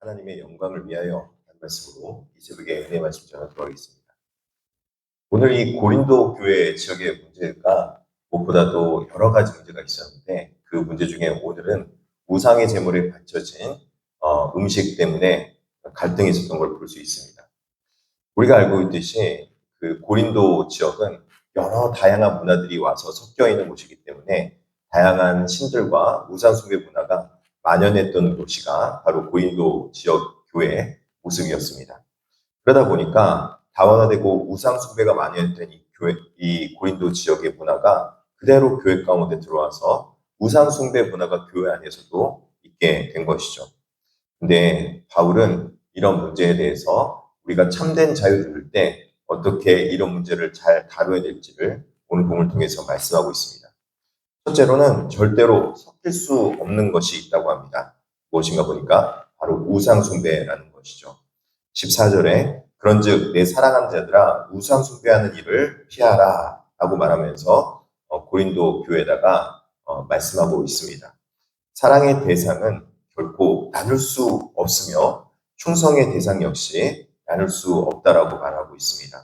하나님의 영광을 위하여 한 말씀으로 이 새벽에 은혜 말씀 전하도록 하겠습니다. 오늘 이 고린도 교회 지역의 문제가 무엇보다도 여러 가지 문제가 있었는데 그 문제 중에 오늘은 우상의 제물에 바쳐진 음식 때문에 갈등이 있었던 걸 볼 수 있습니다. 우리가 알고 있듯이 그 고린도 지역은 여러 다양한 문화들이 와서 섞여 있는 곳이기 때문에 다양한 신들과 우상 숭배 문화가 만연했던 도시가 바로 고린도 지역 교회의 모습이었습니다. 그러다 보니까 다원화되고 우상 숭배가 만연했던 이 고린도 지역의 문화가 그대로 교회 가운데 들어와서 우상 숭배 문화가 교회 안에서도 있게 된 것이죠. 근데 바울은 이런 문제에 대해서 우리가 참된 자유를 누릴 때 어떻게 이런 문제를 잘 다뤄야 될지를 오늘 본문을 통해서 말씀하고 있습니다. 첫째로는 절대로 섞일 수 없는 것이 있다고 합니다. 무엇인가 보니까 바로 우상 숭배라는 것이죠. 14절에 그런즉 내 사랑하는 자들아 우상 숭배하는 일을 피하라 라고 말하면서 고린도 교회에다가 말씀하고 있습니다. 사랑의 대상은 결코 나눌 수 없으며 충성의 대상 역시 나눌 수 없다라고 말하고 있습니다.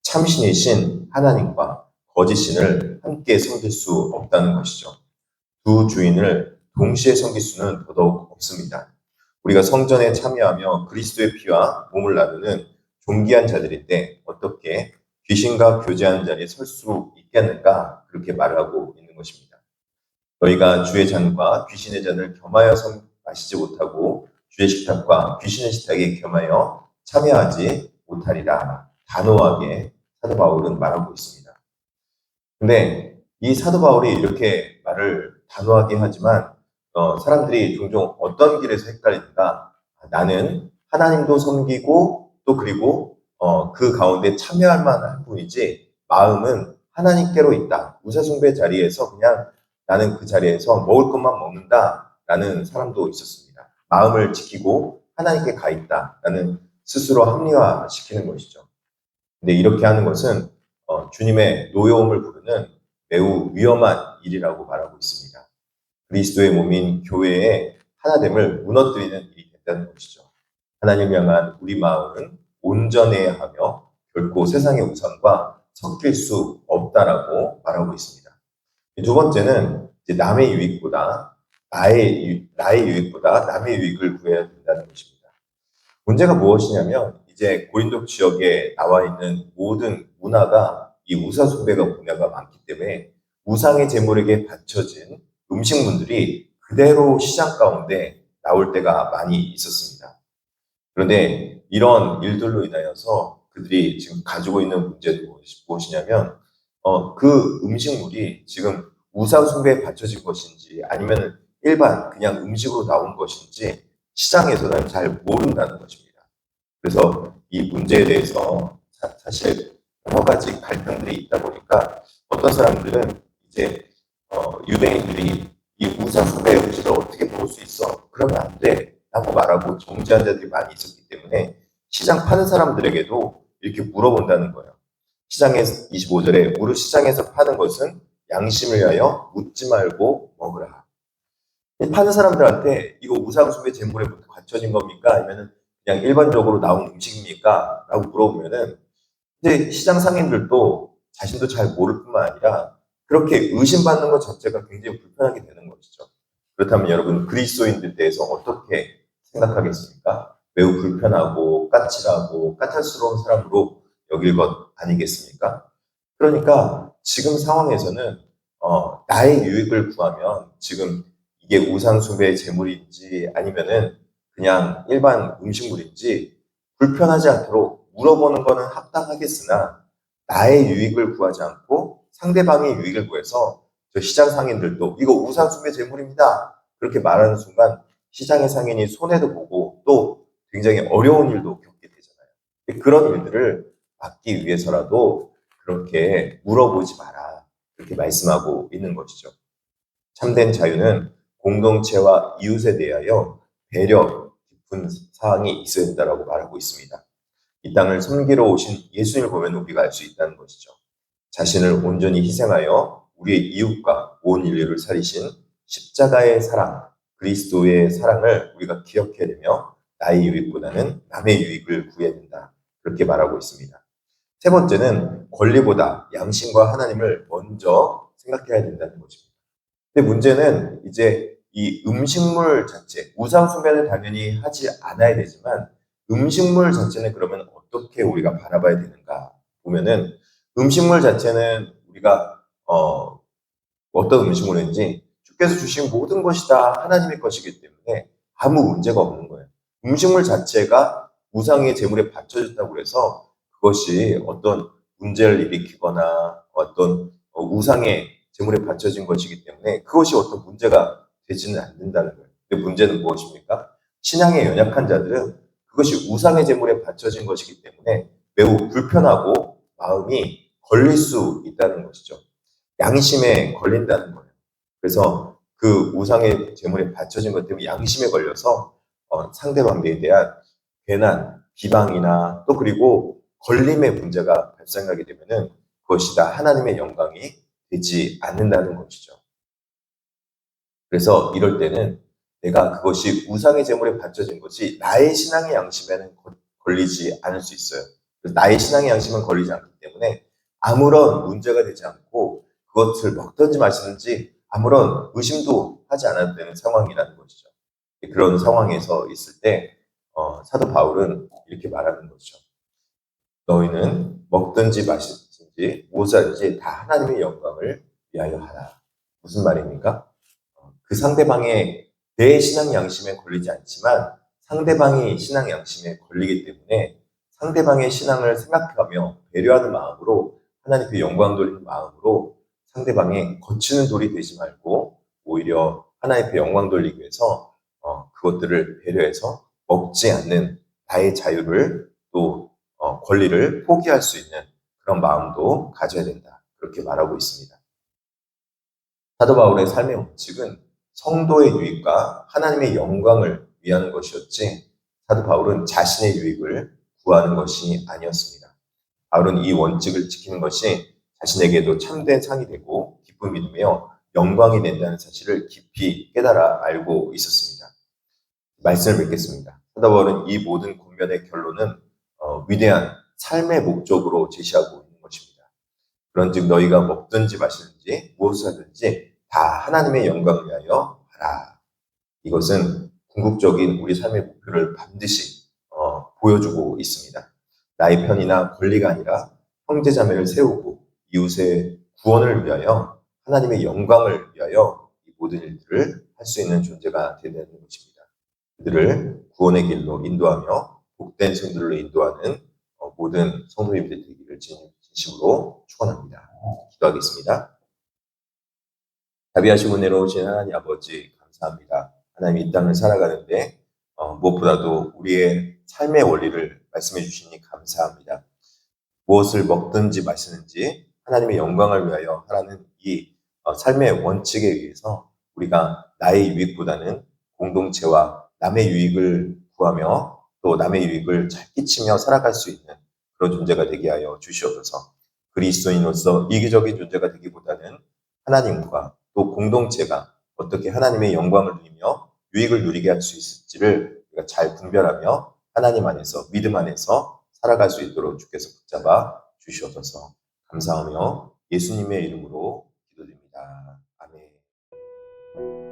참신이신 하나님과 거짓신을 함께 섬길 수 없다는 것이죠. 두 주인을 동시에 섬길 수는 더더욱 없습니다. 우리가 성전에 참여하며 그리스도의 피와 몸을 나누는 존귀한 자들인데 어떻게 귀신과 교제하는 자리에 설 수 있겠는가 그렇게 말을 하고 있는 것입니다. 너희가 주의 잔과 귀신의 잔을 겸하여 마시지 못하고 주의 식탁과 귀신의 식탁에 겸하여 참여하지 못하리라. 단호하게 사도 바울은 말하고 있습니다. 근데 이 사도 바울이 이렇게 말을 단호하게 하지만 사람들이 종종 어떤 길에서 헷갈리는가? 나는 하나님도 섬기고 또 그리고 그 가운데 참여할 만한 분이지 마음은 하나님께로 있다. 우상숭배 자리에서 그냥 나는 그 자리에서 먹을 것만 먹는다라는 사람도 있었습니다. 마음을 지키고 하나님께 가 있다라는 스스로 합리화시키는 것이죠. 근데 이렇게 하는 것은 주님의 노여움을 부르는 매우 위험한 일이라고 말하고 있습니다. 그리스도의 몸인 교회의 하나됨을 무너뜨리는 일이 됐다는 것이죠. 하나님 향한 우리 마음은 온전해야 하며 결코 세상의 우상과 섞일 수 없다라고 말하고 있습니다. 두 번째는 이제 남의 유익보다 나의 유익보다 남의 유익을 구해야 된다는 것입니다. 문제가 무엇이냐면 이제 고린도 지역에 나와 있는 모든 문화가 이 우상 숭배가 문화가 많기 때문에 우상의 제물에게 바쳐진 음식물들이 그대로 시장 가운데 나올 때가 많이 있었습니다. 그런데 이런 일들로 인하여서 그들이 지금 가지고 있는 문제는 무엇이냐면 그 음식물이 지금 우상 숭배에 바쳐진 것인지 아니면 일반 그냥 음식으로 나온 것인지 시장에서는 잘 모른다는 것입니다. 그래서 이 문제에 대해서 사실 여러 가지 갈등들이 있다 보니까 어떤 사람들은 이제 유대인들이 이 우상 숭배의 음식을 어떻게 먹을 수 있어? 그러면 안 돼. 라고 말하고 정죄한 자들이 많이 있었기 때문에 시장 파는 사람들에게도 이렇게 물어본다는 거예요. 시장에서 25절에 무릇 시장에서 파는 것은 양심을 위하여 묻지 말고 먹으라. 파는 사람들한테 이거 우상 숭배 제물에 갖춰진 겁니까? 아니면 그냥 일반적으로 나온 음식입니까? 라고 물어보면은 이제 시장 상인들도 자신도 잘 모를 뿐만 아니라 그렇게 의심받는 것 자체가 굉장히 불편하게 되는 것이죠. 그렇다면 여러분 그리스도인들 대해서 어떻게 생각하겠습니까? 매우 불편하고 까칠하고 까탈스러운 사람으로 여길 것 아니겠습니까? 그러니까 지금 상황에서는 나의 유익을 구하면 지금 이게 우상 숭배의 제물인지 아니면은 그냥 일반 음식물인지 불편하지 않도록 물어보는 것은 합당하겠으나 나의 유익을 구하지 않고 상대방의 유익을 구해서 저 시장 상인들도 이거 우상 숭배 제물입니다. 그렇게 말하는 순간 시장의 상인이 손해도 보고 또 굉장히 어려운 일도 겪게 되잖아요. 그런 일들을 막기 위해서라도 그렇게 물어보지 마라. 그렇게 말씀하고 있는 것이죠. 참된 자유는 공동체와 이웃에 대하여 배려 깊은 사항이 있어야 된다고 말하고 있습니다. 이 땅을 섬기러 오신 예수님을 보면 우리가 알 수 있다는 것이죠. 자신을 온전히 희생하여 우리의 이웃과 온 인류를 살리신 십자가의 사랑, 그리스도의 사랑을 우리가 기억해야 되며 나의 유익보다는 남의 유익을 구해야 된다. 그렇게 말하고 있습니다. 세 번째는 권리보다 양심과 하나님을 먼저 생각해야 된다는 것입니다. 근데 문제는 이제 이 음식물 자체, 우상 숭배는 당연히 하지 않아야 되지만 음식물 자체는 그러면 어떻게 우리가 바라봐야 되는가 보면은 음식물 자체는 우리가 어떤 음식물인지 주께서 주신 모든 것이 다 하나님의 것이기 때문에 아무 문제가 없는 거예요. 음식물 자체가 우상의 제물에 바쳐졌다고 해서 그것이 어떤 문제를 일으키거나 어떤 우상의 제물에 바쳐진 것이기 때문에 그것이 어떤 문제가 되지는 않는다는 거예요. 근데 문제는 무엇입니까? 신앙에 연약한 자들은 그것이 우상의 제물에 바쳐진 것이기 때문에 매우 불편하고 마음이 걸릴 수 있다는 것이죠. 양심에 걸린다는 거예요. 그래서 그 우상의 제물에 바쳐진 것 때문에 양심에 걸려서 상대방에 대한 괜한 비방이나 또 그리고 걸림의 문제가 발생하게 되면은 그것이 다 하나님의 영광이 되지 않는다는 것이죠. 그래서 이럴 때는 내가 그것이 우상의 제물에 바쳐진 것이 나의 신앙의 양심에는 걸리지 않을 수 있어요. 나의 신앙의 양심은 걸리지 않기 때문에 아무런 문제가 되지 않고 그것을 먹든지 마시든지 아무런 의심도 하지 않아도 되는 상황이라는 것이죠. 그런 상황에서 있을 때 사도 바울은 이렇게 말하는 거죠. 너희는 먹든지 마시든지 무엇하든지 다 하나님의 영광을 위하여 하라. 무슨 말입니까? 그 상대방의 내 신앙 양심에 걸리지 않지만 상대방이 신앙 양심에 걸리기 때문에 상대방의 신앙을 생각하며 배려하는 마음으로 하나님께 영광 돌리는 마음으로 상대방의 거치는 돌이 되지 말고 오히려 하나님께 영광 돌리기 위해서 그것들을 배려해서 먹지 않는 나의 자유를 또 권리를 포기할 수 있는 그런 마음도 가져야 된다. 그렇게 말하고 있습니다. 사도 바울의 삶의 원칙은 성도의 유익과 하나님의 영광을 위하는 것이었지 사도 바울은 자신의 유익을 구하는 것이 아니었습니다. 바울은 이 원칙을 지키는 것이 자신에게도 참된 상이 되고 기쁨이 되며 영광이 된다는 사실을 깊이 깨달아 알고 있었습니다. 말씀을 뵙겠습니다. 사도 바울은 이 모든 권면의 결론은 위대한 삶의 목적으로 제시하고 있는 것입니다. 그런즉 너희가 먹든지 마시든지 무엇을 하든지 다 하나님의 영광을 위하여 하라. 이것은 궁극적인 우리 삶의 목표를 반드시 보여주고 있습니다. 나의 편이나 권리가 아니라 형제자매를 세우고 이웃의 구원을 위하여 하나님의 영광을 위하여 이 모든 일들을 할 수 있는 존재가 되는 것입니다. 그들을 구원의 길로 인도하며 복된 성들로 인도하는 모든 성도님들 되기를 진심으로 축원합니다. 기도하겠습니다. 자비하시고 내려오신 하나님 아버지 감사합니다. 하나님 이 땅을 살아가는데 무엇보다도 우리의 삶의 원리를 말씀해 주시니 감사합니다. 무엇을 먹든지 마시든지 하나님의 영광을 위하여 하라는 이 삶의 원칙에 의해서 우리가 나의 유익보다는 공동체와 남의 유익을 구하며 또 남의 유익을 잘 끼치며 살아갈 수 있는 그런 존재가 되게 하여 주시옵소서. 그리스도인으로서 이기적인 존재가 되기보다는 하나님과 또 공동체가 어떻게 하나님의 영광을 누리며 유익을 누리게 할 수 있을지를 우리가 잘 분별하며 하나님 안에서 믿음 안에서 살아갈 수 있도록 주께서 붙잡아 주시옵소서. 감사하며 예수님의 이름으로 기도드립니다. 아멘.